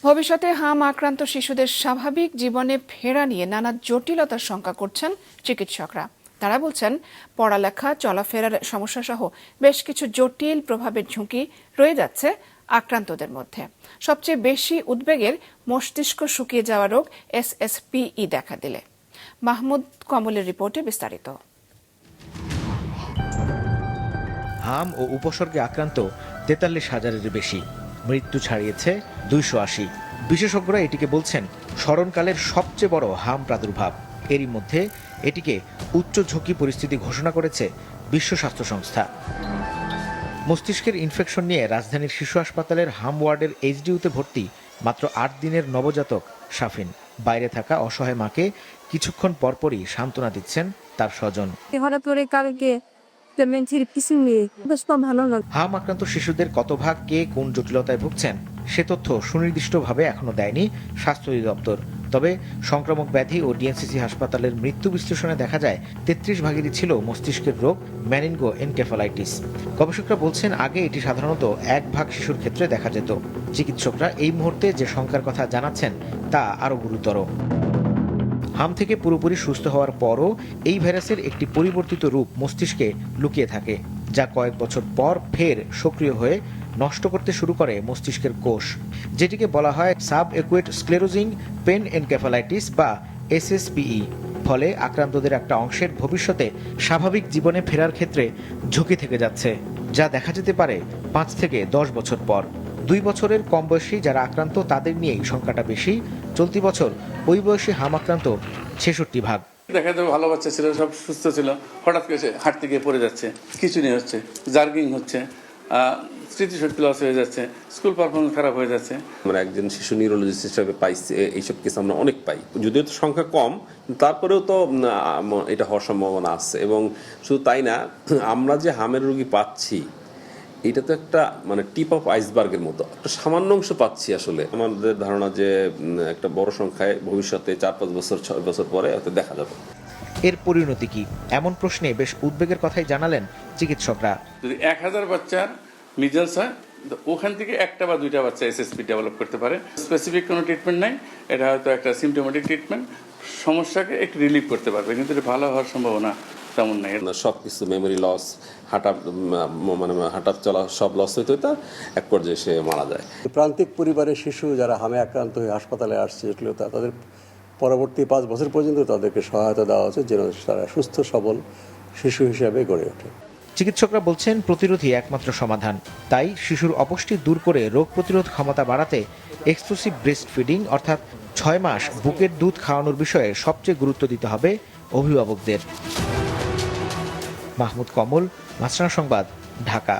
ভবিষ্যতে হাম আক্রান্ত শিশুদের স্বাভাবিক জীবনে ফেরা নিয়ে নানা জটিলতার শঙ্কা করছেন চিকিৎসকরা। তারা বলছেন, পড়ালেখা, চলাফেরার সমস্যা সহ বেশ কিছু জটিল প্রভাবের ঝুঁকি রয়ে যাচ্ছে আক্রান্তদের মধ্যে। সবচেয়ে বেশি উদ্বেগের মস্তিষ্ক শুকিয়ে যাওয়া রোগ SSPE দেখা দিলে। মাহমুদ কমলের রিপোর্টে বিস্তারিত। হাম ও উপসর্গে আক্রান্ত ৪৩,০০০-এর বেশি, মৃত্যু ছাড়িয়েছে ২৮০। বিশেষজ্ঞরা এটিকে বলছেন স্মরণকালের সবচেয়ে বড় হাম প্রাদুর্ভাব। এরই মধ্যে এটিকে উচ্চ ঝুঁকি পরিস্থিতি ঘোষণা করেছে বিশ্ব স্বাস্থ্য সংস্থা। মস্তিষ্কের ইনফেকশন নিয়ে রাজধানীর শিশু হাসপাতালের হাম ওয়ার্ডের এইচডিইউতে ভর্তি মাত্র ৮ দিনের নবজাতক শাফিন। বাইরে থাকা অসহায় মাকে কিছুক্ষণ পরপরই সান্ত্বনা দিচ্ছেন তার স্বজন। হাম আক্রান্ত শিশুদের কত ভাগ কে কোন জটিলতায় ভুগছেন সে তথ্য সুনির্দিষ্টভাবে এখনো দেয়নি স্বাস্থ্য অধিদপ্তর। তবে সংক্রামক ব্যাধি ও ডিএনসিসি হাসপাতালের মৃত্যু বিশ্লেষণে দেখা যায় ৩৩ ভাগেরই ছিল মস্তিষ্কের রোগ মেনিনগো এনকেফালাইটিস। গবেষকরা বলছেন আগে এটি সাধারণত ১ ভাগ শিশুর ক্ষেত্রে দেখা যেত। চিকিৎসকরা এই মুহূর্তে যে শঙ্কার কথা জানাচ্ছেন তা আরও গুরুতর। হাম থেকে পুরোপুরি সুস্থ হওয়ার পরও এই ভাইরাসের একটি পরিবর্তিত রূপ মস্তিষ্কে লুকিয়ে থাকে, যা কয়েক বছর পর ফের সক্রিয় হয়ে নষ্ট করতে শুরু করে মস্তিষ্কের কোষ, যেটিকে বলা হয় subacute sclerosing panencephalitis বা SSPE। ফলে আক্রান্তদের একটা অংশের ভবিষ্যতে স্বাভাবিক জীবনে ফেরার ক্ষেত্রে ঝুঁকি থেকে যাচ্ছে, যা দেখা যেতে পারে ৫ থেকে ১০ বছর পর। ২ বছরের কম বয়সী যারা আক্রান্ত তাদের নিয়েই সংখ্যাটা বেশি। চলতি বছর ওই বয়সী হাম আক্রান্ত ৬৬ ভাগ। দেখা যাবে ভালো বাচ্চা ছিল, সব সুস্থ ছিল, হঠাৎ করে হাঁটতে গিয়ে পড়ে যাচ্ছে, খিঁচুনি হচ্ছে, জার্কিং হচ্ছে, স্মৃতিশক্তি লস হয়ে যাচ্ছে, স্কুল পারফরমেন্স খারাপ হয়ে যাচ্ছে। আমরা একজন শিশু নিউরোলজিস্ট হিসেবে পাইছি, এইসব কেস আমরা অনেক পাই। যদিও তো সংখ্যা কম, তারপরেও তো এটা হওয়ার সম্ভাবনা আছে। এবং শুধু তাই না, আমরা যে হামের রোগী পাচ্ছি এটা তো একটা টিপ অফ আইসবার্গের মতো, একটা সামান্য অংশ পাচ্ছি। আসলে আমাদের ধারণা যে একটা বড় সংখ্যায় ভবিষ্যতে ৪-৫ বছর ৬ বছর পরে হয়তো দেখা যাবে। এর পরিণতি কি, এমন প্রশ্নে বেশ উদ্বেগের কথাই জানালেন চিকিৎসকরা। যদি ১,০০০ বাচ্চার মিজলস হয়, ওখান থেকে ১টা বা ২টা বাচ্চা SSP ডেভেলপ করতে পারে। স্পেসিফিক কোনো ট্রিটমেন্ট নাই, এটা হয়তো একটা সিমটোমেটিক ট্রিটমেন্ট, সমস্যাকে একটু রিলিভ করতে পারবে, কিন্তু এটা ভালো হওয়ার সম্ভাবনা তেমন নাই। সবকিছু মেমোরি লস, হাঁটা চলা সব লস হইতে হইতে এক পর্যায়ে সে মারা যায়। প্রান্তিক পরিবারের শিশু যারা হামে আক্রান্ত হয়ে হাসপাতালে আসছে, জটিলতা, তাদের পরবর্তী ৫ বছর পর্যন্ত তাদেরকে সহায়তা দেওয়া উচিত যেন তারা সুস্থ সবল শিশু হিসেবে গড়ে ওঠে। চিকিৎসকরা বলছেন প্রতিরোধই একমাত্র সমাধান। তাই শিশুর অপুষ্টি দূর করে রোগ প্রতিরোধ ক্ষমতা বাড়াতে এক্সক্লুসিভ ব্রেস্ট ফিডিং অর্থাৎ ৬ মাস বুকের দুধ খাওয়ানোর বিষয়ে সবচেয়ে গুরুত্ব দিতে হবে অভিভাবকদের। মাহমুদ কমল, মাছরাঙা সংবাদ, ঢাকা।